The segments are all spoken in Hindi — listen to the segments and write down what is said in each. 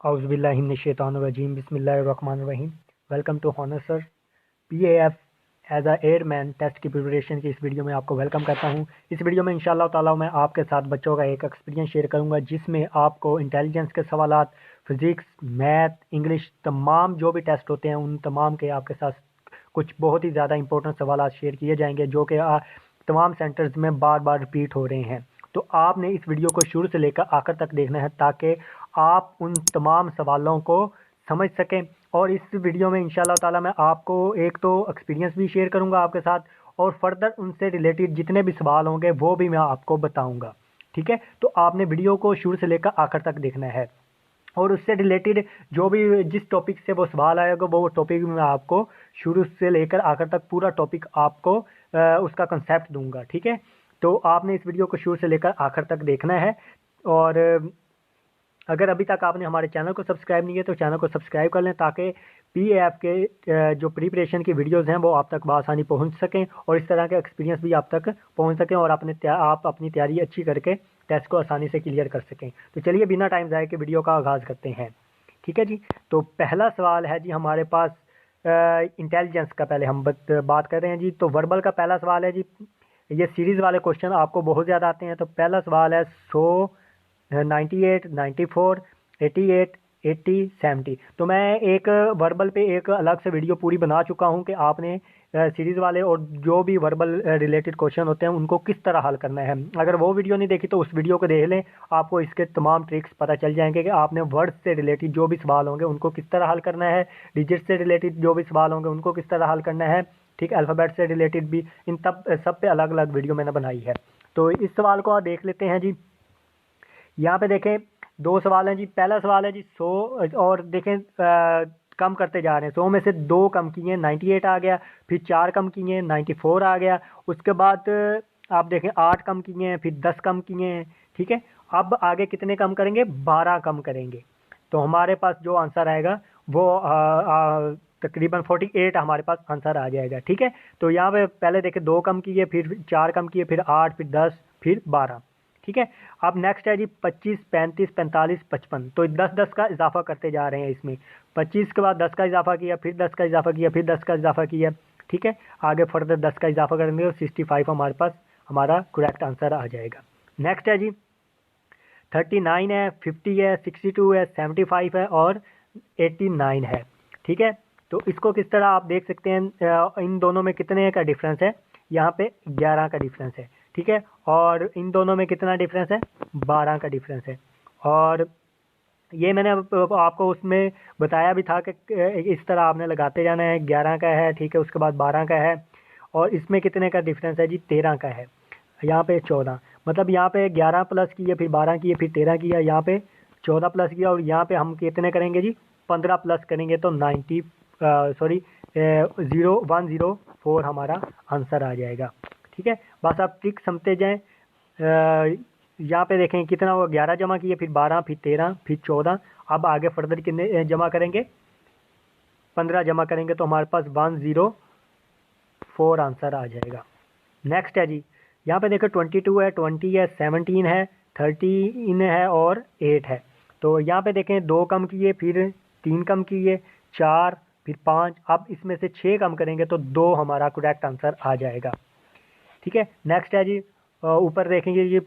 औज़ुबिल्लाहिमिनश्शैतानिर्रजीम बिस्मिल्लाहिर्रहमानिर्रहीम। Welcome to honour sir PAF as a airman test की प्रिपरेशन की इस वीडियो में आपको वेलकम करता हूं। इस वीडियो में इंशाल्लाह ताला मैं आपके साथ बच्चों का एक एक्सपीरियंस शेयर करूंगा जिसमें आपको इंटेलिजेंस के सवालात, फिज़िक्स, मैथ, इंग्लिश तमाम जो भी टेस्ट होते हैं उन तमाम के आपके साथ कुछ बहुत ही ज़्यादा इंपॉर्टेंट सवालात शेयर किए जाएंगे जो कि तमाम सेंटर्स में बार बार रिपीट हो रहे हैं। तो आपने इस वीडियो को शुरू से लेकर आखिर तक देखना है ताकि आप उन तमाम सवालों को समझ सकें। और इस वीडियो में इंशाल्लाह ताला मैं आपको एक तो एक्सपीरियंस भी शेयर करूंगा आपके साथ, और फर्दर उनसे रिलेटेड जितने भी सवाल होंगे वो भी मैं आपको बताऊंगा। ठीक है, तो आपने वीडियो को शुरू से लेकर आखिर तक देखना है और उससे रिलेटेड जो भी जिस टॉपिक से वो सवाल आएगा वो टॉपिक मैं आपको शुरू से लेकर आखिर तक पूरा टॉपिक आपको उसका कंसेप्ट दूंगा। ठीक है, तो आपने इस वीडियो को शुरू से लेकर आखिर तक देखना है। और अगर अभी तक आपने हमारे चैनल को सब्सक्राइब नहीं किया तो चैनल को सब्सक्राइब कर लें ताकि PAF के जो प्रिपरेशन की वीडियोस हैं वो आप तक बआसानी पहुंच सकें और इस तरह के एक्सपीरियंस भी आप तक पहुंच सकें और आप अपनी तैयारी अच्छी करके टेस्ट को आसानी से क्लियर कर सकें। तो चलिए बिना टाइम ज़ाय के वीडियो का आगाज़ करते हैं। ठीक है जी, तो पहला सवाल है जी हमारे पास इंटेलिजेंस का। पहले हम बात कर रहे हैं जी, तो वर्बल का पहला सवाल है जी। ये सीरीज़ वाले क्वेश्चन आपको बहुत ज़्यादा आते हैं। तो पहला सवाल है 100, 98, 94, 88, 80, 70। तो मैं एक वर्बल पे एक अलग से वीडियो पूरी बना चुका हूँ कि आपने सीरीज़ वाले और जो भी वर्बल रिलेटेड क्वेश्चन होते हैं उनको किस तरह हल करना है। अगर वो वीडियो नहीं देखी तो उस वीडियो को देख लें, आपको इसके तमाम ट्रिक्स पता चल जाएंगे कि आपने वर्ड्स से रिलेटेड जो भी सवाल होंगे उनको किस तरह हल करना है, डिजिट से रिलेटेड जो भी सवाल होंगे उनको किस तरह हल करना है। ठीक, अल्फ़ाबेट से रिलेटेड भी, इन सब पे अलग अलग वीडियो मैंने बनाई है। तो इस सवाल को आप देख लेते हैं जी। यहाँ पे देखें दो सवाल हैं जी। पहला सवाल है जी 100, और देखें कम करते जा रहे हैं। 100 में से 2 कम किए 98 आ गया, फिर 4 कम किए 94 आ गया, उसके बाद आप देखें 8 कम किए हैं, फिर 10 कम किए हैं। ठीक है, अब आगे कितने कम करेंगे? 12 कम करेंगे। तो हमारे पास जो आंसर आएगा वो तकरीबन 48 हमारे पास आंसर आ जाएगा। ठीक है, तो यहाँ पे पहले देखें 2 कम किए, फिर 4 कम किए, फिर 8, फिर 10, फिर 12। ठीक है, अब नेक्स्ट है जी 25, 35, 45, 55। तो 10-10 का इजाफा करते जा रहे हैं इसमें। 25 के बाद 10 का इजाफा किया, फिर 10 का इजाफा किया, फिर 10 का इजाफा किया। ठीक है, आगे फर्दर 10 का इजाफा करेंगे तो 65 हमारे पास हमारा करेक्ट आंसर आ जाएगा। नेक्स्ट है जी 39 है, 50 है, 62 है, 75 है और 89 है। ठीक है, तो इसको किस तरह आप देख सकते हैं, इन दोनों में कितने का डिफरेंस है? यहाँ पे 11 का डिफरेंस है। ठीक है, और इन दोनों में कितना डिफरेंस है? 12 का डिफरेंस है। और ये मैंने आपको उसमें बताया भी था कि इस तरह आपने लगाते जाना है। 11 का है, ठीक है, उसके बाद 12 का है, और इसमें कितने का डिफरेंस है जी? 13 का है। यहाँ पे 14, मतलब यहाँ पे 11 प्लस किया, फिर 12 किए, फिर 13 किया, यहाँ पे 14 प्लस किया, और यहाँ पे हम कितने करेंगे जी? 15 प्लस करेंगे तो 104 हमारा आंसर आ जाएगा। ठीक है, बस आप ट्रिक समझते जाएं। यहाँ पे देखें कितना हुआ? 11 जमा किए, फिर 12, फिर 13, फिर 14। अब आगे फर्दर कितने जमा करेंगे? 15 जमा करेंगे तो हमारे पास 104 आंसर आ जाएगा। नेक्स्ट है जी, यहाँ पे देखो 22 है, 20 है, 17 है, 13 है और 8 है। तो यहाँ पे देखें 2 कम किए, फिर 3 कम किए, 4, फिर 5। अब इसमें से 6 कम करेंगे तो 2 हमारा करेक्ट आंसर आ जाएगा। ठीक है, नेक्स्ट है जी, ऊपर देखेंगे ये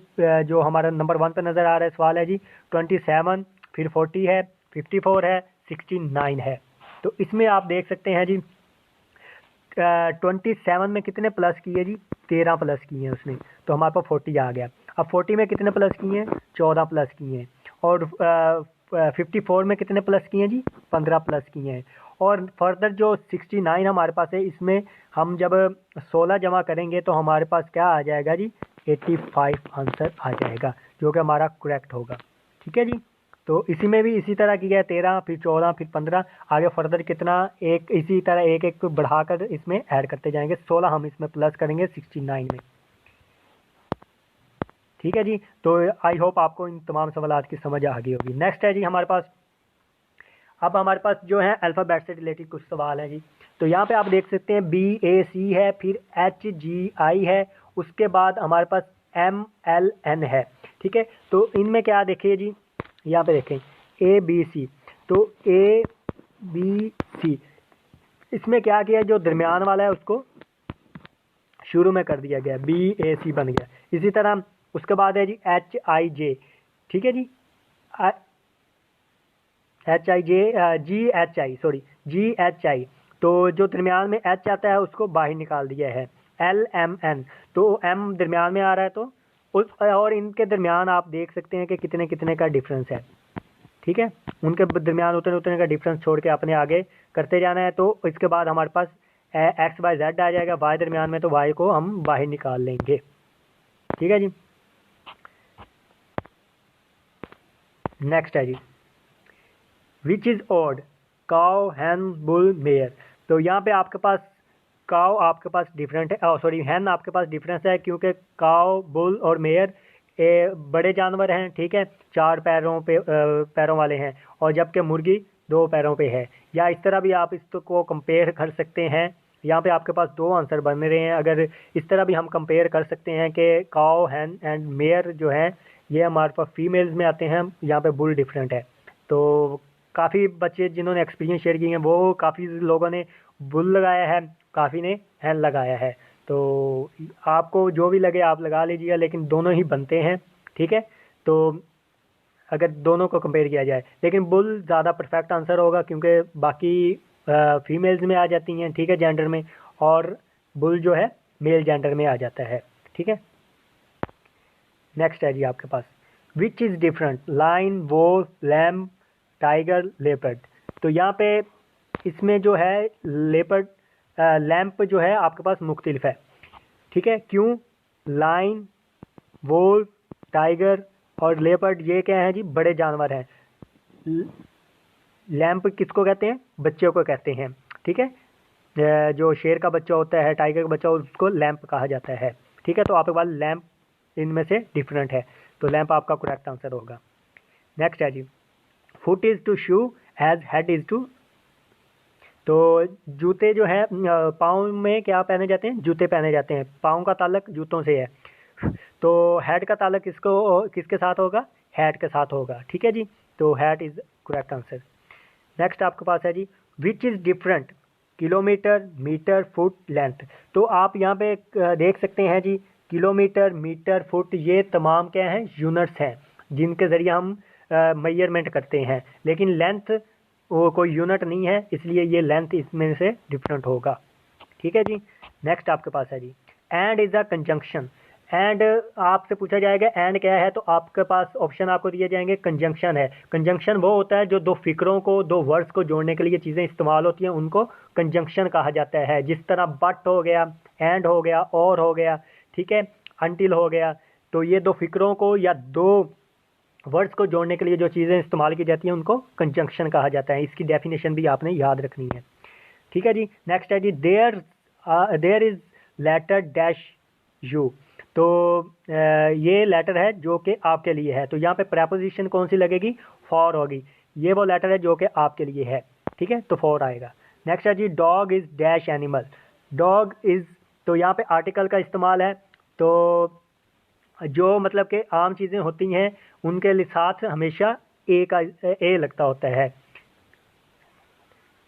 जो हमारा नंबर 1 पे नज़र आ रहा है सवाल है जी 27, फिर 40 है, 54 है, 69 है। तो इसमें आप देख सकते हैं जी 27 में कितने प्लस किए जी? 13 प्लस किए हैं उसने, तो हमारे पास 40 आ गया। अब 40 में कितने प्लस किए हैं? 14 प्लस किए हैं। और 54 में कितने प्लस किए हैं जी? 15 प्लस किए हैं। और फर्दर जो 69 हमारे पास है, इसमें हम जब 16 जमा करेंगे तो हमारे पास क्या आ जाएगा जी? 85 आंसर आ जाएगा, जो कि हमारा करेक्ट होगा। ठीक है जी, तो इसी में भी इसी तरह किया है। 13, फिर 14, फिर 15, आगे फर्दर कितना? एक इसी तरह एक एक बढ़ाकर इसमें ऐड करते जाएंगे। 16 हम इसमें प्लस करेंगे 69 में। ठीक है जी, तो आई होप आपको इन तमाम सवालात की समझ आ गई होगी। नेक्स्ट है जी हमारे पास, अब हमारे पास जो है अल्फ़ाबेट से रिलेटेड कुछ सवाल हैं जी। तो यहाँ पे आप देख सकते हैं BAC है, फिर HGI है, उसके बाद हमारे पास MLN है। ठीक है, तो इनमें क्या देखिए जी, यहाँ पे देखें ABC। तो ए बी सी, इसमें क्या किया, जो दरमियान वाला है उसको शुरू में कर दिया गया, बी ए सी बन गया। इसी तरह उसके बाद है जी एच आई जे, ठीक है जी, H I J, G H I, sorry G H I, तो जो दरमियान में एच आता है उसको बाहर निकाल दिया है। एल एम एन, तो एम दरमियान में आ रहा है, तो उस और इनके दरमियान आप देख सकते हैं कि कितने कितने का डिफरेंस है, ठीक है। उनके दरमियान उतने उतने का डिफरेंस छोड़ के अपने आगे करते जाना है। तो इसके बाद हमारे पास एक्स बाय जेड आ जाएगा, वाई दरमियान में, तो वाई को हम बाहर निकाल लेंगे, ठीक है जी। नेक्स्ट है जी which is odd, cow, hen, bull, mare. तो यहाँ पे आपके पास काउ आपके पास डिफरेंट है, सॉरी हैन आपके पास डिफरेंस है, क्योंकि काउ, बुल और मेयर बड़े जानवर हैं, ठीक है, 4 पैरों पे पैरों वाले हैं, और जबकि मुर्गी 2 पैरों पे है। या इस तरह भी आप इसको कंपेयर कर सकते हैं। यहाँ पे आपके पास 2 आंसर बन रहे हैं। अगर इस तरह भी हम कंपेयर कर सकते हैं कि काउ, हैन एंड मेयर जो है ये हमारे पास फीमेल्स में आते हैं, यहाँ पे बुल डिफरेंट है। तो काफ़ी बच्चे जिन्होंने एक्सपीरियंस शेयर किए हैं वो काफ़ी लोगों ने बुल लगाया है, काफ़ी ने हैन लगाया है। तो आपको जो भी लगे आप लगा लीजिएगा, लेकिन दोनों ही बनते हैं, ठीक है। तो अगर दोनों को कंपेयर किया जाए, लेकिन बुल ज़्यादा परफेक्ट आंसर होगा, क्योंकि बाकी फीमेल्स में आ जाती हैं, ठीक है, जेंडर में, और बुल जो है मेल जेंडर में आ जाता है, ठीक है। नेक्स्ट है जी आपके पास which is different, lion, wolf, lamp, tiger, leopard. तो यहाँ पे इसमें जो है लेपर्ड, लैम्प जो है आपके पास मुख्तलिफ है, ठीक है। क्यों, लाइन, वोल्फ, टाइगर और लेपर्ड ये क्या है जी, बड़े जानवर हैं। लैम्प किसको कहते हैं, बच्चों को कहते हैं, ठीक है। जो शेर का बच्चा होता है, टाइगर का बच्चा, उसको लैम्प कहा जाता है, ठीक है। तो आपके पास लैम्प इनमें से डिफरेंट है, तो लैम्प आपका करेक्ट आंसर होगा। नेक्स्ट है जी foot is to shoe as head is to. तो जूते जो है पाँव में क्या पहने जाते हैं, जूते पहने जाते हैं, पाँव का ताल्लुक जूतों से है। तो हेड का ताल्लुक किसके साथ होगा, हेड के साथ होगा, ठीक है जी। तो head is correct answer. Next आपके पास है जी which is different, kilometre, metre, foot, length. तो आप यहाँ पे देख सकते हैं जी, किलोमीटर, मीटर, फुट ये तमाम क्या हैं, यूनिट्स हैं, जिनके ज़रिए हम मेजरमेंट करते हैं। लेकिन लेंथ वो कोई यूनिट नहीं है, इसलिए ये लेंथ इसमें से डिफरेंट होगा, ठीक है जी। नेक्स्ट आपके पास है जी and is a conjunction. And आपसे पूछा जाएगा एंड क्या है, तो आपके पास ऑप्शन आपको दिए जाएंगे, कंजंक्शन है। कंजंक्शन वो होता है जो 2 फिक्रों को, 2 वर्ड्स को जोड़ने के लिए चीज़ें इस्तेमाल होती हैं, उनको कंजंक्शन कहा जाता है। जिस तरह बट हो गया, एंड हो गया, और हो गया, ठीक है, अनटिल हो गया। तो ये 2 फिक्रों को या 2 वर्ड्स को जोड़ने के लिए जो चीज़ें इस्तेमाल की जाती हैं उनको कंजंक्शन कहा जाता है। इसकी डेफिनेशन भी आपने याद रखनी है, ठीक है जी। नेक्स्ट है जी there is letter dash you. तो ये लेटर है जो कि आपके लिए है, तो यहाँ पे प्रेपोजिशन कौन सी लगेगी, फॉर होगी। ये वो लेटर है जो कि आपके लिए है, ठीक है, तो फॉर आएगा। नेक्स्ट है G dog is dash animal. Dog is, तो यहाँ पे आर्टिकल का इस्तेमाल है, तो जो मतलब कि आम चीज़ें होती हैं उनके साथ हमेशा ए लगता होता है।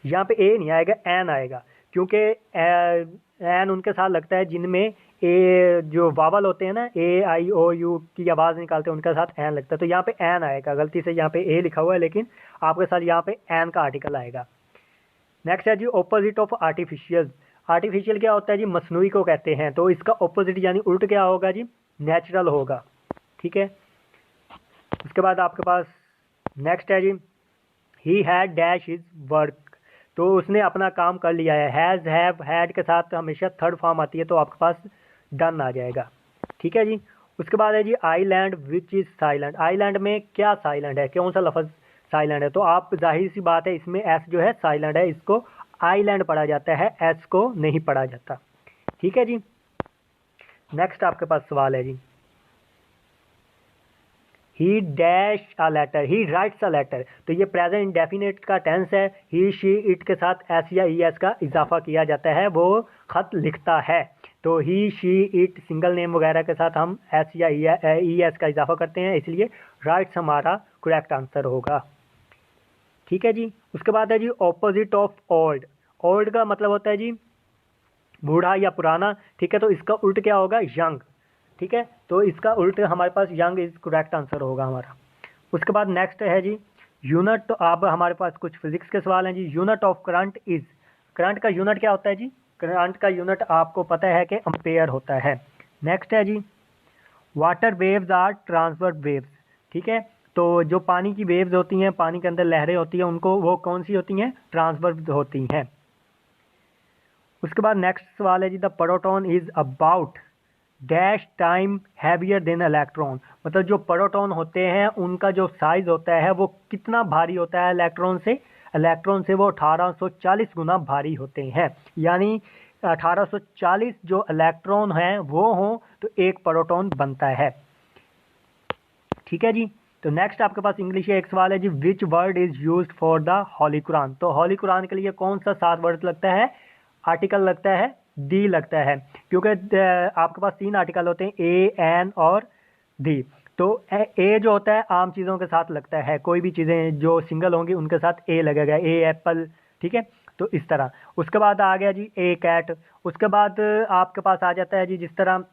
यहाँ पे ए नहीं आएगा, एन आएगा, क्योंकि एन उनके साथ लगता है जिनमें ए जो वावल होते हैं ना, ए आई ओ यू की आवाज़ निकालते हैं, उनके साथ एन लगता है। तो यहाँ पे एन आएगा, गलती से यहाँ पे ए लिखा हुआ है, लेकिन आपके साथ यहाँ पे एन का आर्टिकल आएगा। नेक्स्ट है जी ऑपोजिट ऑफ आर्टिफिशियल। आर्टिफिशियल क्या होता है जी, मसनूई को कहते हैं, तो इसका ऑपोजिट यानी उल्ट क्या होगा जी, नेचुरल होगा, ठीक है। उसके बाद आपके पास नेक्स्ट है जी he had dash his work. तो उसने अपना काम कर लिया है। हैज़, हैव, हैड के साथ हमेशा थर्ड फॉर्म आती है, तो आपके पास डन आ जाएगा, ठीक है जी। उसके बाद है जी Island which is silent. Island में क्या साइलेंट है, कौन सा लफ्ज़ साइलेंट है, तो आप जाहिर सी बात है इसमें एस जो है साइलेंट है, इसको आईलैंड पढ़ा जाता है, एस को नहीं पढ़ा जाता, ठीक है जी। नेक्स्ट आपके पास सवाल है जी he dash a letter, he writes a letter. तो ये प्रेजेंट इंडेफिनिट का टेंस है, ही शी इट के साथ एस या ई एस का इजाफा किया जाता है, वो खत लिखता है। तो ही शी इट सिंगल नेम वगैरह के साथ हम एस या ई एस का इजाफा करते हैं, इसलिए राइट्स हमारा करेक्ट आंसर होगा। ठीक है जी। उसके बाद है जी ऑपोजिट ऑफ ओल्ड। ओल्ड का मतलब होता है जी बूढ़ा या पुराना, ठीक है, तो इसका उल्ट क्या होगा, यंग, ठीक है, तो इसका उल्ट हमारे पास यंग इज करेक्ट आंसर होगा हमारा। उसके बाद नेक्स्ट है जी यूनिट, तो अब हमारे पास कुछ फिजिक्स के सवाल हैं जी। Unit of current is, current का यूनिट क्या होता है जी, करंट का यूनिट आपको पता है कि एम्पेयर होता है। नेक्स्ट है जी water waves are transverse waves, ठीक है, तो जो पानी की वेव्स होती हैं, पानी के अंदर लहरें होती हैं, उनको वो कौन सी होती हैं, ट्रांसवर्स होती हैं। उसके बाद नेक्स्ट सवाल है जी the proton is about dash time heavier than electron, मतलब जो प्रोटॉन होते हैं उनका जो साइज होता है वो कितना भारी होता है इलेक्ट्रॉन से, इलेक्ट्रॉन से वो 1840 गुना भारी होते हैं, यानी 1840 जो इलेक्ट्रॉन हैं वो हों तो एक प्रोटॉन बनता है, ठीक है जी। तो नेक्स्ट आपके पास इंग्लिश एक सवाल है जी which word is used for the Holy Quran, तो होली कुरान के लिए कौन सा 7 वर्ड लगता है, आर्टिकल लगता है दी लगता है, क्योंकि आपके पास 3 आर्टिकल होते हैं ए एन और दी, तो ए जो होता है आम चीज़ों के साथ लगता है, कोई भी चीज़ें जो सिंगल होंगी उनके साथ ए लगेगा, ए एप्पल, ठीक है, तो इस तरह। उसके बाद आ गया जी ए कैट। उसके बाद आपके पास आ जाता है जी जिस तरह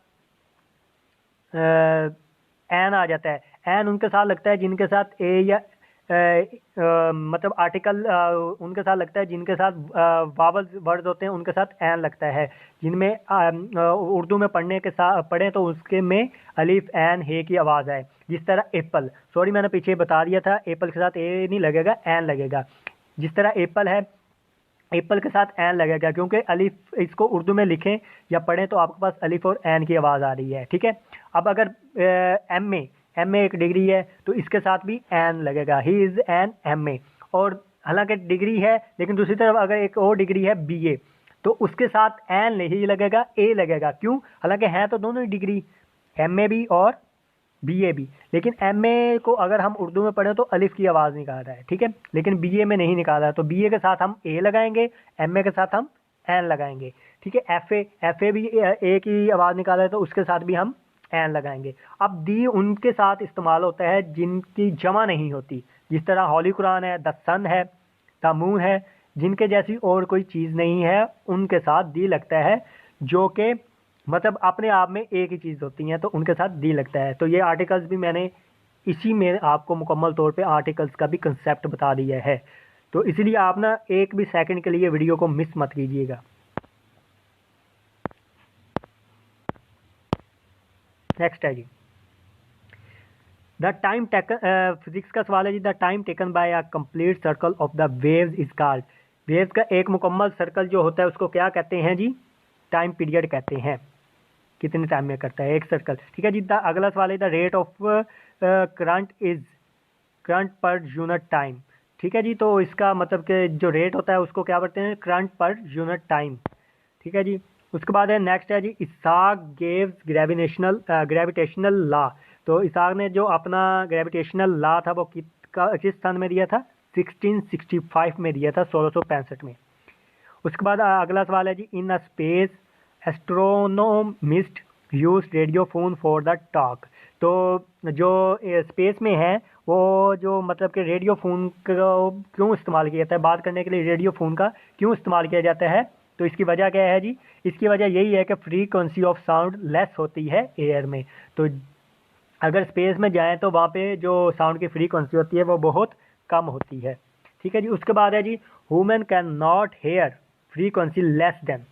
एन आ जाता है, एन उनके साथ लगता है जिनके साथ ए या मतलब आर्टिकल उनके साथ लगता है जिनके साथ वावल वर्ड्स होते हैं उनके साथ एन लगता है, जिनमें उर्दू में पढ़ने के साथ पढ़ें तो उसके में अलिफ एन हे की आवाज़ आए, जिस तरह एप्पल, सॉरी मैंने पीछे बता दिया था एप्पल के साथ ए नहीं लगेगा एन लगेगा, जिस तरह एप्पल है एप्पल के साथ एन लगेगा, क्योंकि अलिफ इसको उर्दू में लिखें या पढ़ें तो आपके पास अलिफ और एन की आवाज़ आ रही है, ठीक है। अब अगर एम में एक डिग्री है तो इसके साथ भी एन लगेगा, he is N M A, और हालांकि डिग्री है लेकिन दूसरी तरफ अगर एक और डिग्री है बी ए तो उसके साथ एन नहीं लगेगा ए लगेगा, क्यों, हालांकि हैं तो दोनों ही डिग्री एम ए भी और बी ए भी, लेकिन एम ए को अगर हम उर्दू में पढ़ें तो अलिफ की आवाज़ निकाल रहा है, ठीक है, लेकिन बी ए में नहीं निकाल रहा है, तो बी ए के साथ हम ए लगाएंगे, एम ए के साथ हम एन लगाएंगे, ठीक है। एफ ए भी ए की आवाज़ निकाल रहा है तो उसके साथ भी हम एन लगाएंगे। अब दी उनके साथ इस्तेमाल होता है जिनकी जमा नहीं होती, जिस तरह होली कुरान है, द सन है, द मून है, जिनके जैसी और कोई चीज़ नहीं है उनके साथ दी लगता है, जो कि मतलब अपने आप में एक ही चीज़ होती हैं तो उनके साथ दी लगता है। तो ये आर्टिकल्स भी मैंने इसी में आपको मुकम्मल तौर पे आर्टिकल्स का भी कंसेप्ट बता दिया है, तो इसलिए आप ना एक भी सेकंड के लिए वीडियो को मिस मत कीजिएगा। नेक्स्ट है जी द टाइम टेकन, फिजिक्स का सवाल है जी the time taken by a complete circle of the waves is called, waves का एक मुकम्मल सर्कल जो होता है उसको क्या कहते हैं जी, टाइम पीरियड कहते हैं, कितने टाइम में करता है एक सर्कल, ठीक है जी। अगला सवाल है the rate of current is current per unit time, ठीक है जी, तो इसका मतलब कि जो रेट होता है उसको क्या बोलते हैं, करंट पर यूनिट टाइम, ठीक है जी। उसके बाद है नेक्स्ट है जी इसाक गेव्स ग्रेविटेशनल लॉ, तो इसाक ने जो अपना ग्रेविटेशनल लॉ था वो किस सन में दिया था, 1665 में दिया था, 1665 में। उसके बाद अगला सवाल है जी in a space astronomist use radiophone for the talk, तो जो स्पेस में है वो जो मतलब कि रेडियोफोन को क्यों इस्तेमाल किया जाता है, बात करने के लिए रेडियोफोन का क्यों इस्तेमाल किया जाता है, तो इसकी वजह क्या है जी, इसकी वजह यही है कि फ्रीक्वेंसी ऑफ साउंड लेस होती है एयर में, तो अगर स्पेस में जाएं तो वहाँ पे जो साउंड की फ्रीक्वेंसी होती है वो बहुत कम होती है, ठीक है जी। उसके बाद है जी human can not hear frequency less than,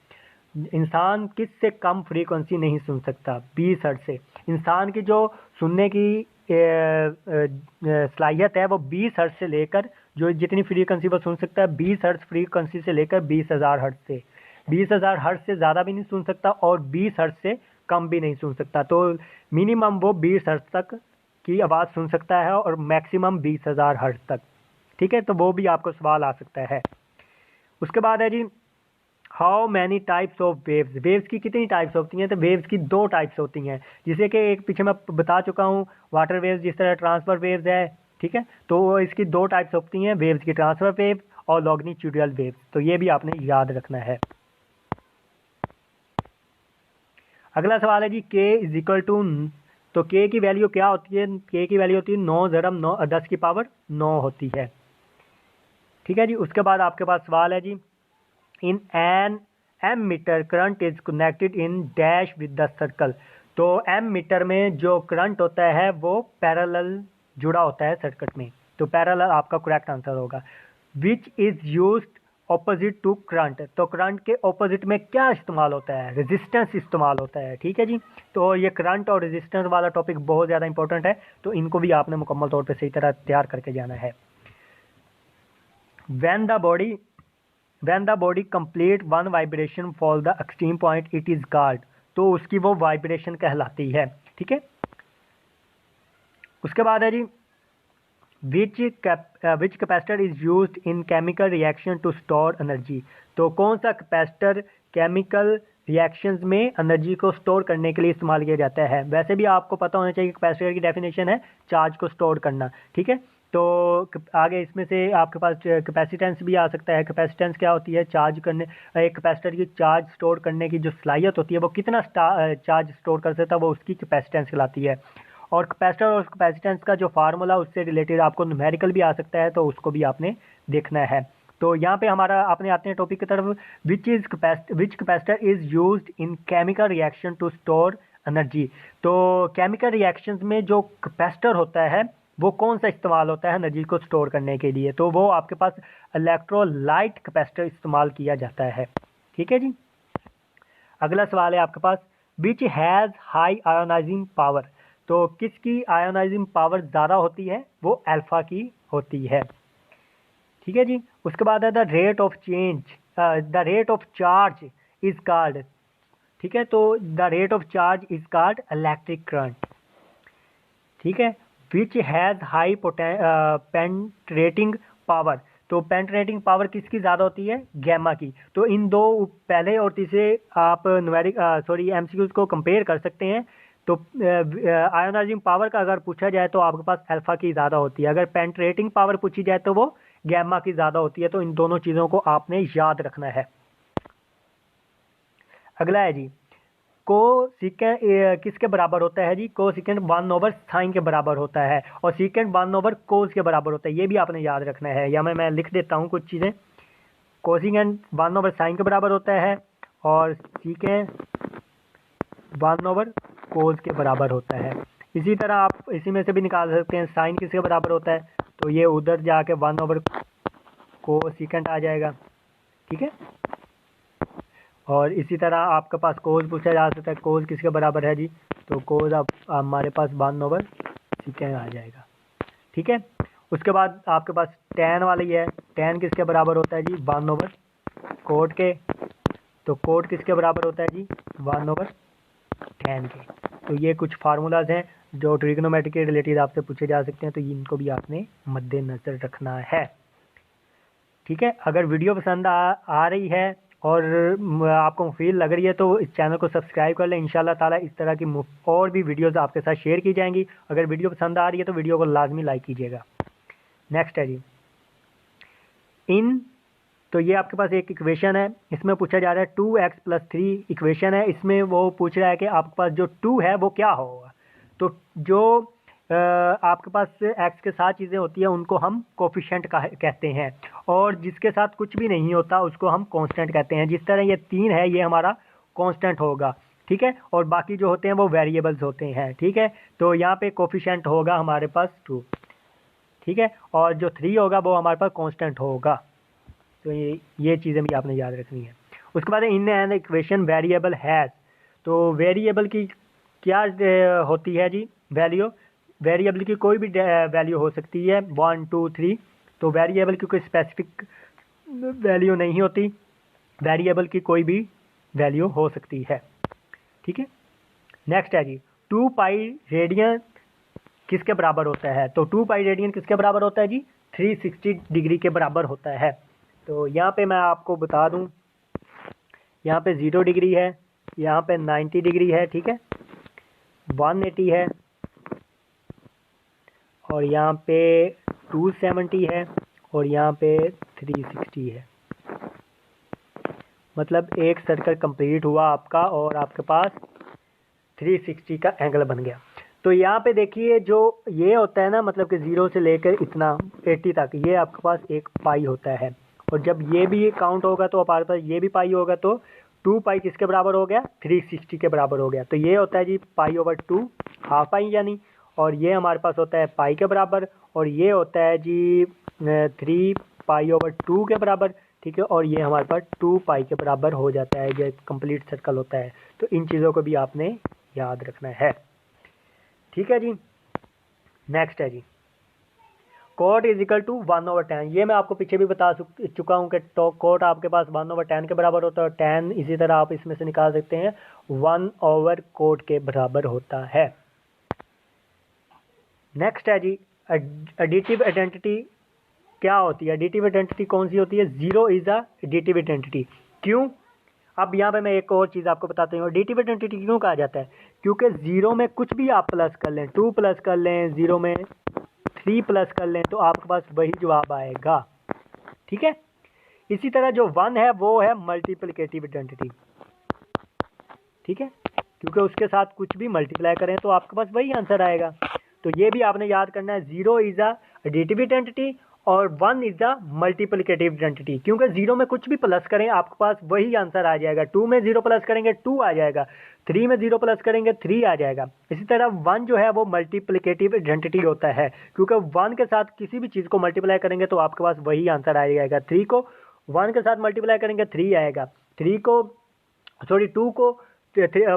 इंसान किस से कम फ्रीक्वेंसी नहीं सुन सकता, 20 हर्ट्ज से, इंसान की जो सुनने की सलाहियत है वो 20 हर्ट्ज से लेकर जो जितनी फ्रीक्वेंसी वो सुन सकता है 20 हर्ट्ज फ्रीक्वेंसी से लेकर 20,000 हर्ट्ज से, 20,000 हर्ट्ज से ज़्यादा भी नहीं सुन सकता और 20 हर्ट्ज से कम भी नहीं सुन सकता, तो मिनिमम वो 20 हर्ट्ज तक की आवाज़ सुन सकता है और मैक्सिमम 20,000 हर्ट्ज तक, ठीक है, तो वो भी आपको सवाल आ सकता है। उसके बाद है जी how many types of waves, waves की कितनी टाइप्स होती हैं, तो वेव्स की 2 टाइप्स होती हैं, जिसे कि एक पीछे मैं बता चुका हूँ, वाटर वेव्स जिस तरह ट्रांसफर वेव्स है, ठीक है, तो इसकी 2 टाइप्स होती हैं, वेव्स की ट्रांसफर वेव और लॉन्गिट्यूडल वेव्स, तो ये भी आपने याद रखना है। अगला सवाल है जी k इज इक्वल टू, तो k की वैल्यू क्या होती है, k की वैल्यू होती है 9 × 9 10 की पावर 9 होती है। ठीक है जी। उसके बाद आपके पास सवाल है जी, in an ammeter current is connected in dash with the circle. तो एम मीटर में जो करंट होता है वो पैरेलल जुड़ा होता है सर्किट में, तो पैरेलल आपका करेक्ट आंसर होगा। Which is used opposite to current, तो करंट के ऑपोजिट में क्या इस्तेमाल होता है, रेजिस्टेंस इस्तेमाल होता है। ठीक है जी। तो ये करंट और रेजिस्टेंस वाला टॉपिक बहुत ज़्यादा इंपॉर्टेंट है, तो इनको भी आपने मुकम्मल तौर पे सही तरह तैयार करके जाना है। when the body complete one vibration for the extreme point it is called, तो उसकी वो वाइब्रेशन कहलाती है। ठीक है। उसके बाद है जी, which capacitor is used in chemical reaction to store energy, तो कौन सा कैपेसिटर केमिकल रिएक्शंस में एनर्जी को स्टोर करने के लिए इस्तेमाल किया जाता है। वैसे भी आपको पता होना चाहिए कैपेसिटर की डेफिनेशन है चार्ज को स्टोर करना। ठीक है। तो आगे इसमें से आपके पास कैपेसिटेंस भी आ सकता है। कैपेसिटेंस क्या होती है, चार्ज करने, एक कैपेसिटर की चार्ज स्टोर करने की जो सलाहियत होती है वो कितना चार्ज स्टोर कर सकता है, वो उसकी कैपेसिटेंस कहलाती है। और कैपेसिटर और कैपेसिटेंस का जो फार्मूला उससे रिलेटेड आपको न्यूमेरिकल भी आ सकता है, तो उसको भी आपने देखना है। तो यहाँ पे हमारा अपने आते हैं टॉपिक की तरफ, which capacitor is used in chemical reaction to store energy. तो केमिकल रिएक्शंस में जो कैपेसिटर होता है वो कौन सा इस्तेमाल होता है एनर्जी को स्टोर करने के लिए, तो वो आपके पास इलेक्ट्रोलाइट कैपेसिटर इस्तेमाल किया जाता है। ठीक है जी। अगला सवाल है आपके पास, which has high ionising power, तो किसकी आयोनाइजिंग पावर ज़्यादा होती है, वो अल्फा की होती है। ठीक है जी। उसके बाद है the rate of charge is called. ठीक है। तो the rate of charge is called electric current. ठीक है। विच हैज़ हाई पेंट्रेटिंग पावर, तो पेंट्रेटिंग पावर किसकी ज़्यादा होती है, गैमा की। तो इन दो पहले और तीसरे आप एमसीक्यूज को कंपेयर कर सकते हैं। तो आयोनाइजिंग पावर का अगर पूछा जाए तो आपके पास अल्फा की ज़्यादा होती है, अगर पेंट्रेटिंग पावर पूछी जाए तो वो गैमा की ज़्यादा होती है। तो इन दोनों चीज़ों को आपने याद रखना है। अगला है जी, को सीकेंड किसके बराबर होता है जी, को सीकेंड 1/sin के बराबर होता है, और सीकेंड 1/cos के बराबर होता है। ये भी आपने याद रखना है, या मैं लिख देता हूँ कुछ चीज़ें। कोसिकेंड 1/sin के बराबर होता है और सीकेंड 1/cos के बराबर होता है। इसी तरह आप इसी में से भी निकाल सकते हैं, साइन किसके बराबर होता है, तो ये उधर जाके 1/cosecant आ जाएगा। ठीक है। और इसी तरह आपके पास कोस पूछा जा सकता है, कोस किसके बराबर है जी, तो कोस आप हमारे पास 1/secant आ जाएगा। ठीक है। उसके बाद आपके पास tan वाली है, tan किसके बराबर होता है जी, 1/cot के। तो कोट किसके बराबर होता है जी, 1/tan के। तो ये कुछ फार्मूलाज हैं जो ट्रिग्नोमेट्री के रिलेटेड आपसे पूछे जा सकते हैं, तो इनको भी आपने मद्देनजर रखना है। ठीक है। अगर वीडियो पसंद आ रही है और आपको मुफीद लग रही है तो इस चैनल को सब्सक्राइब कर लें। इंशाल्लाह ताला इस तरह की और भी वीडियोस आपके साथ शेयर की जाएंगी। अगर वीडियो पसंद आ रही है तो वीडियो को लाजमी लाइक कीजिएगा। नेक्स्ट है जी, तो ये आपके पास एक इक्वेशन है, इसमें पूछा जा रहा है 2x + 3 इक्वेशन है। इसमें वो पूछ रहा है कि आपके पास जो 2 है वो क्या होगा। तो जो आपके पास x के साथ चीज़ें होती है उनको हम कोफिशिएंट कहते हैं, और जिसके साथ कुछ भी नहीं होता उसको हम कांस्टेंट कहते हैं। जिस तरह ये 3 है ये हमारा कांस्टेंट होगा। ठीक है। और बाकी जो होते हैं वो वेरिएबल्स होते हैं। ठीक है। तो यहाँ पे कोफिशिएंट होगा हमारे पास 2। ठीक है। और जो 3 होगा वो हमारे पास कांस्टेंट होगा। तो ये चीज़ें भी आपने याद रखनी है। उसके बाद in an equation variable has, तो वेरिएबल की क्या होती है जी, वेरिएबल की कोई भी वैल्यू हो सकती है, 1 2 3। तो वेरिएबल की कोई स्पेसिफिक वैल्यू नहीं होती, वेरिएबल की कोई भी वैल्यू हो सकती है। ठीक है। नेक्स्ट है जी, 2 पाई रेडियन किसके बराबर होता है, तो 2 पाई रेडियन किसके बराबर होता है जी, 360 डिग्री के बराबर होता है। तो यहाँ पे मैं आपको बता दूँ, यहाँ पे 0 डिग्री है, यहाँ पे 90 डिग्री है। ठीक है। 180 है, और यहाँ पे 270 है, और यहाँ पे 360 है। मतलब एक सर्कल कंप्लीट हुआ आपका और आपके पास 360 का एंगल बन गया। तो यहाँ पे देखिए जो ये होता है ना, मतलब कि 0 से लेकर इतना 80 तक, ये आपके पास एक पाई होता है। और जब ये भी काउंट होगा तो हमारे पास ये भी पाई होगा, तो 2 पाई किसके बराबर हो गया? 360 के बराबर हो गया। तो ये होता है जी पाई ओवर 2, हाफ पाई यानी। और ये हमारे पास होता है पाई के बराबर, और ये होता है जी 3 पाई ओवर 2 के बराबर, ठीक है। और ये हमारे पास 2 पाई के बराबर हो जाता है, ये कंप्लीट सर्कल होता है। तो इन चीज़ों को भी आपने याद रखना है, ठीक है जी। नेक्स्ट है जी कोट इज इक्वल टू 1/10। ये मैं आपको पीछे भी बता चुका हूँ कि तो कोट आपके पास 1/10 के बराबर होता है, और 10 इसी तरह आप इसमें से निकाल सकते हैं 1/कोट के बराबर होता है। नेक्स्ट है जी एडिटिव आइडेंटिटी क्या होती है? एडिटिव आइडेंटिटी कौन सी होती है? 0 इज अ एडिटिव आइडेंटिटी। क्यों? अब यहाँ पे मैं एक और चीज़ आपको बताता हूँ, एडिटिव आइडेंटिटी क्यों कहा जाता है? क्योंकि 0 में कुछ भी आप प्लस कर लें, 2 प्लस कर लें, 0 में 3 प्लस कर लें, तो आपके पास वही जवाब आएगा, ठीक है। इसी तरह जो 1 है वो है मल्टीप्लिकेटिव आइडेंटिटी, ठीक है, क्योंकि उसके साथ कुछ भी मल्टीप्लाई करें तो आपके पास वही आंसर आएगा। तो ये भी आपने याद करना है, 0 इज अ एडिटिव आइडेंटिटी और 1 इज अ मल्टीप्लिकेटिव आइडेंटिटी। क्योंकि 0 में कुछ भी प्लस करें आपके पास वही आंसर आ जाएगा। 2 में 0 प्लस करेंगे 2 आ जाएगा, 3 में 0 प्लस करेंगे 3 आ जाएगा। इसी तरह 1 जो है वो मल्टीप्लिकेटिव आइडेंटिटी होता है, क्योंकि 1 के साथ किसी भी चीज़ को मल्टीप्लाई करेंगे तो आपके पास वही आंसर आ जाएगा। 3 को 1 के साथ मल्टीप्लाई करेंगे 3 आएगा, 2 को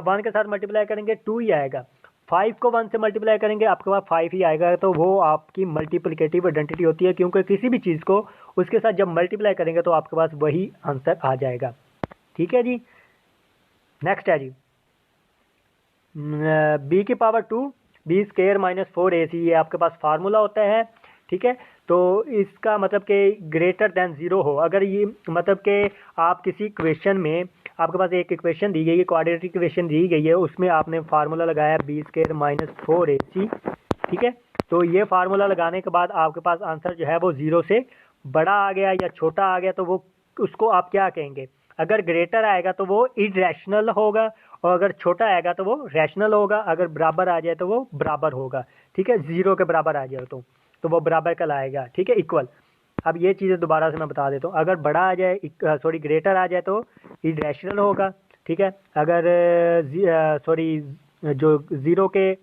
1 के साथ मल्टीप्लाई करेंगे 2 ही आएगा, 5 को 1 से मल्टीप्लाई करेंगे आपके पास 5 ही आएगा। तो वो आपकी मल्टीप्लिकेटिव आइडेंटिटी होती है, क्योंकि किसी भी चीज़ को उसके साथ जब मल्टीप्लाई करेंगे तो आपके पास वही आंसर आ जाएगा, ठीक है जी। नेक्स्ट है जी बी की power 2 B square minus 4ac, ये आपके पास फार्मूला होता है, ठीक है। तो इसका मतलब कि ग्रेटर देन 0 हो, अगर ये मतलब कि आप किसी इक्वेशन में, आपके पास एक इक्वेशन दी गई है, क्वाड्रेटिक इक्वेशन दी गई है, उसमें आपने फार्मूला लगाया बी स्क्वायर माइनस 4ac, ठीक है। तो ये फार्मूला लगाने के बाद आपके पास आंसर जो है वो 0 से बड़ा आ गया या छोटा आ गया, तो वो उसको आप क्या कहेंगे? अगर ग्रेटर आएगा तो वो इरेशनल होगा, और अगर छोटा आएगा तो वो रैशनल होगा। अगर बराबर आ जाए तो वो बराबर होगा, ठीक है। 0 के बराबर आ जाए तो वो बराबर कहलाएगा, ठीक है, इक्वल। अब ये चीज़ें दोबारा से मैं बता देता हूँ, अगर बड़ा आ जाए, ग्रेटर आ जाए तो इरेशनल होगा, ठीक है। अगर जो 0 के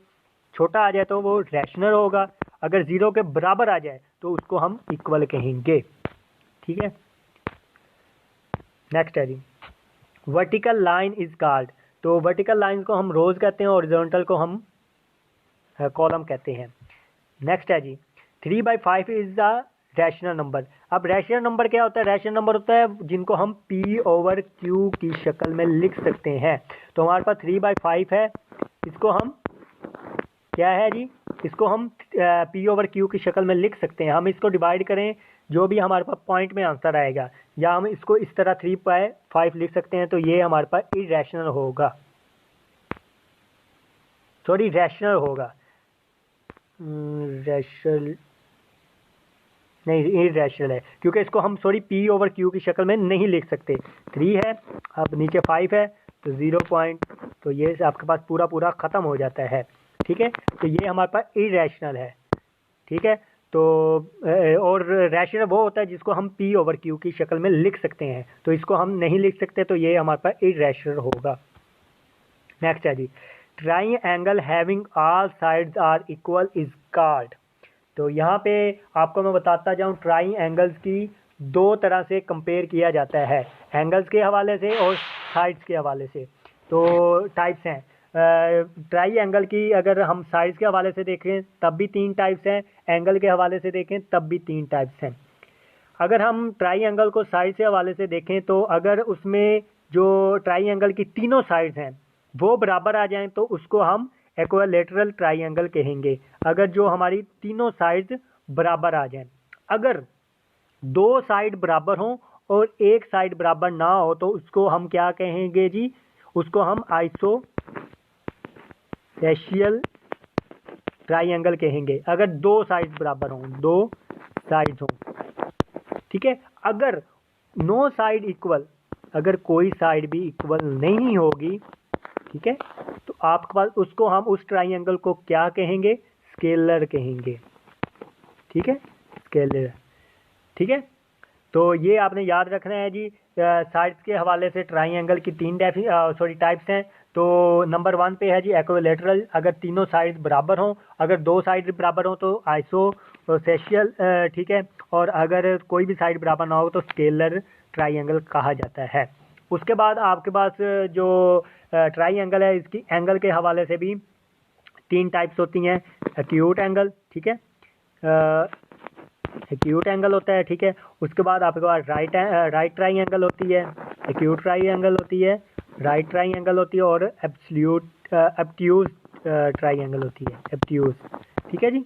छोटा आ जाए तो वो रैशनल होगा। अगर 0 के बराबर आ जाए तो उसको हम इक्वल कहेंगे, ठीक है। नेक्स्ट है जी वर्टिकल लाइन इज कॉल्ड। तो वर्टिकल लाइन को हम रोज कहते हैं, हॉरिजॉन्टल को हम कॉलम कहते हैं। नेक्स्ट है जी 3/5 इज द रैशनल नंबर। अब रैशनल नंबर क्या होता है? रैशनल नंबर होता है जिनको हम P/Q की शक्ल में लिख सकते हैं। तो हमारे पास 3/5 है, इसको हम क्या है जी, इसको हम P/Q की शक्ल में लिख सकते हैं। हम इसको डिवाइड करें, जो भी हमारे पास पॉइंट में आंसर आएगा, या हम इसको इस तरह 3/5 लिख सकते हैं, तो ये हमारे पास इरेशनल होगा, रैशनल होगा, रैशनल नहीं, इरेशनल है, क्योंकि इसको हम P/Q की शक्ल में नहीं लिख सकते। 3 है, अब नीचे 5 है, तो 0 पॉइंट, तो ये आपके पास पूरा ख़त्म हो जाता है, ठीक है। तो ये हमारे पास इरेशनल है, ठीक है। तो और रैशनल वो होता है जिसको हम P/Q की शक्ल में लिख सकते हैं, तो इसको हम नहीं लिख सकते, तो ये हमारे पास इरेशनल होगा। नेक्स्ट है जी triangle having all sides are equal is called. तो यहाँ पे आपको मैं बताता जाऊँ, ट्राइएंगल्स की 2 तरह से कंपेयर किया जाता है, एंगल्स के हवाले से और साइड्स के हवाले से। तो टाइप्स हैं ट्राइएंगल की, अगर हम साइड्स के हवाले से देखें तब भी 3 टाइप्स हैं, एंगल के हवाले से देखें तब भी 3 टाइप्स हैं। अगर हम ट्राइएंगल को साइड से हवाले से देखें, तो अगर उसमें जो ट्राइएंगल की तीनों साइड्स हैं वो बराबर आ जाएं तो उसको हम इक्विलैटरल ट्राइएंगल कहेंगे। अगर जो हमारी तीनों साइड्स बराबर आ जाएं, अगर 2 साइड बराबर हों और एक साइड बराबर ना हो, तो उसको हम क्या कहेंगे जी? उसको हम आइसोसेलेस ट्राइएंगल कहेंगे। अगर 2 साइड बराबर हों, 2 साइड्स हों, ठीक है। अगर नो साइड इक्वल, अगर कोई साइड भी इक्वल नहीं होगी, ठीक है, तो आपके पास उसको हम उस ट्राइंगल को क्या कहेंगे, स्केलर कहेंगे। ठीक है, स्केलर। ठीक है, तो ये आपने याद रखना है जी। साइड्स के हवाले से ट्राइंगल की तीन टाइप्स हैं। तो नंबर 1 पे है जी इक्विलैटरल, अगर तीनों साइड्स बराबर हों, अगर दो साइड बराबर हों तो आइसोसेशियल, ठीक है, और अगर कोई भी साइड बराबर ना हो तो स्केलर ट्राइंगल कहा जाता है। उसके बाद आपके पास जो ट्राइंगल है, इसकी एंगल के हवाले से भी तीन टाइप्स होती हैं। एक्यूट एंगल, ठीक है, एक्यूट एंगल होता है, ठीक है। उसके बाद आपके पास राइट ट्राइंगल होती है, एक्यूट ट्राइंगल होती है, राइट ट्राइंगल होती है, और एब्ट्यूज ट्राइंगल होती है, एब्ट्यूज। ठीक है जी।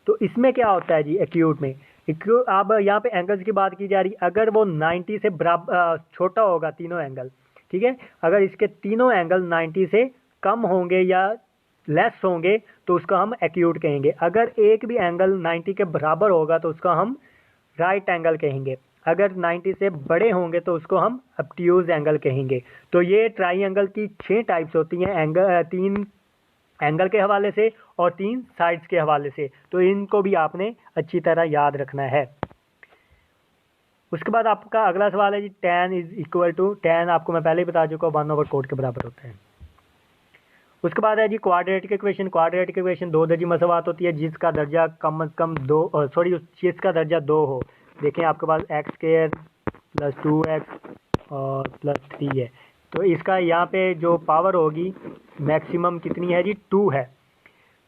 तो इसमें क्या होता है जी एक्यूट में, अब यहाँ पे एंगल्स की बात की जा रही, अगर वो 90 से बराबर छोटा होगा तीनों एंगल, ठीक है, अगर इसके तीनों एंगल 90 से कम होंगे या लेस होंगे तो उसको हम एक्यूट कहेंगे। अगर एक भी एंगल 90 के बराबर होगा तो उसका हम राइट एंगल कहेंगे। अगर 90 से बड़े होंगे तो उसको हम ऑब्ट्यूज एंगल कहेंगे। तो ये ट्राइंगल की 6 टाइप्स होती हैं, तीन एंगल के हवाले से और 3 साइड्स के हवाले से। तो इनको भी आपने अच्छी तरह याद रखना है। उसके बाद आपका अगला सवाल है जी, tan is equal to, tan आपको मैं पहले ही बता चुका हूँ 1/cot के बराबर होता है। उसके बाद है जी क्वाड्रेटिक इक्वेशन। क्वाड्रेटिक इक्वेशन 2 दर्जी मसवात होती है जिसका दर्जा कम से कम जिसका दर्जा 2 हो। देखें आपके पास x² + 2x और +3 है, तो इसका यहाँ पे जो पावर होगी मैक्सिमम कितनी है जी, 2 है।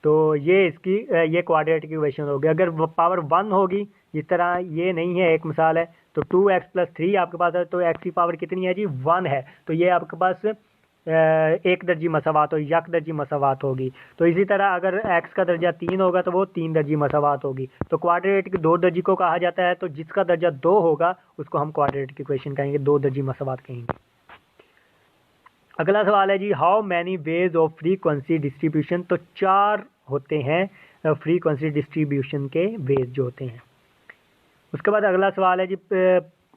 तो ये इसकी ये क्वाड्रेटिक इक्वेशन होगी। अगर पावर 1 होगी, जिस तरह ये नहीं है, एक मिसाल है, तो 2x + 3 आपके पास है, तो x की पावर कितनी है जी, 1 है। तो ये आपके पास एक दर्जी मसावात हो, यक दर्जी मसावात होगी। तो इसी तरह अगर x का दर्जा 3 होगा तो वो 3 दर्जी मसावात होगी। तो क्वाड्रेटिक 2 दर्जी को कहा जाता है, तो जिसका दर्जा 2 होगा उसको हम क्वाड्रेटिक इक्वेशन कहेंगे, 2 दर्जी मसावात कहेंगे। अगला सवाल है जी, how many ways of frequency distribution. तो 4 होते हैं फ्रीक्वेंसी डिस्ट्रीब्यूशन के वेज जो होते हैं। उसके बाद अगला सवाल है जी,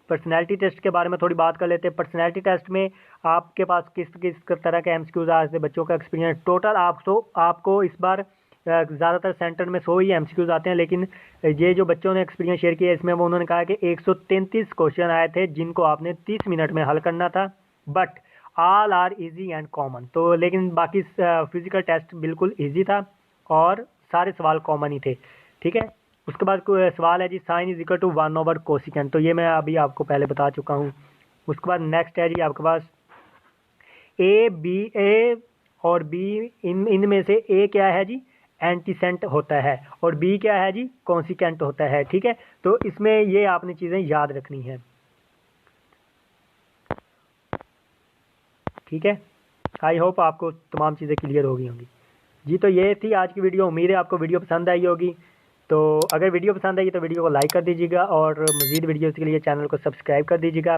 पर्सनैलिटी टेस्ट के बारे में थोड़ी बात कर लेते हैं। पर्सनैलिटी टेस्ट में आपके पास किस किस तरह के एमसीक्यूज आए थे, बच्चों का एक्सपीरियंस। टोटल आपको इस बार ज़्यादातर सेंटर में 100 ही एमसीक्यूज आते हैं, लेकिन ये जो बच्चों ने एक्सपीरियंस शेयर किया इसमें वो उन्होंने कहा कि 133 क्वेश्चन आए थे जिनको आपने 30 मिनट में हल करना था, but all are easy and common. तो लेकिन बाकी फिजिकल टेस्ट बिल्कुल ईजी था और सारे सवाल कॉमन ही थे। ठीक है। उसके बाद सवाल है जी, साइन इज इक्वल टू 1/कोसिकेंट। तो ये मैं अभी आपको पहले बता चुका हूँ। उसके बाद नेक्स्ट है जी आपके पास ए और बी, इनमें से ए क्या है जी, एंटीसेंट होता है, और बी क्या है जी, कॉन्सिकेंट होता है। ठीक है, तो इसमें ये आपने चीज़ें याद रखनी है। ठीक है, आई होप आपको तमाम चीज़ें क्लियर हो गई होंगी जी। तो ये थी आज की वीडियो। उम्मीद है आपको वीडियो पसंद आई होगी। तो अगर वीडियो पसंद आई तो वीडियो को लाइक कर दीजिएगा और मज़ीद वीडियोज़ के लिए चैनल को सब्सक्राइब कर दीजिएगा।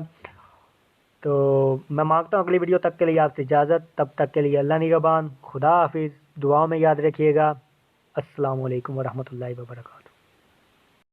तो मैं मांगता हूँ अगली वीडियो तक के लिए आपसे इजाज़त। तब तक के लिए अल्लाह निगहबान, खुदा हाफिज़, दुआ में याद रखिएगा। अस्सलामु अलैकुम वरहमतुल्लाहि वबरकातुहू।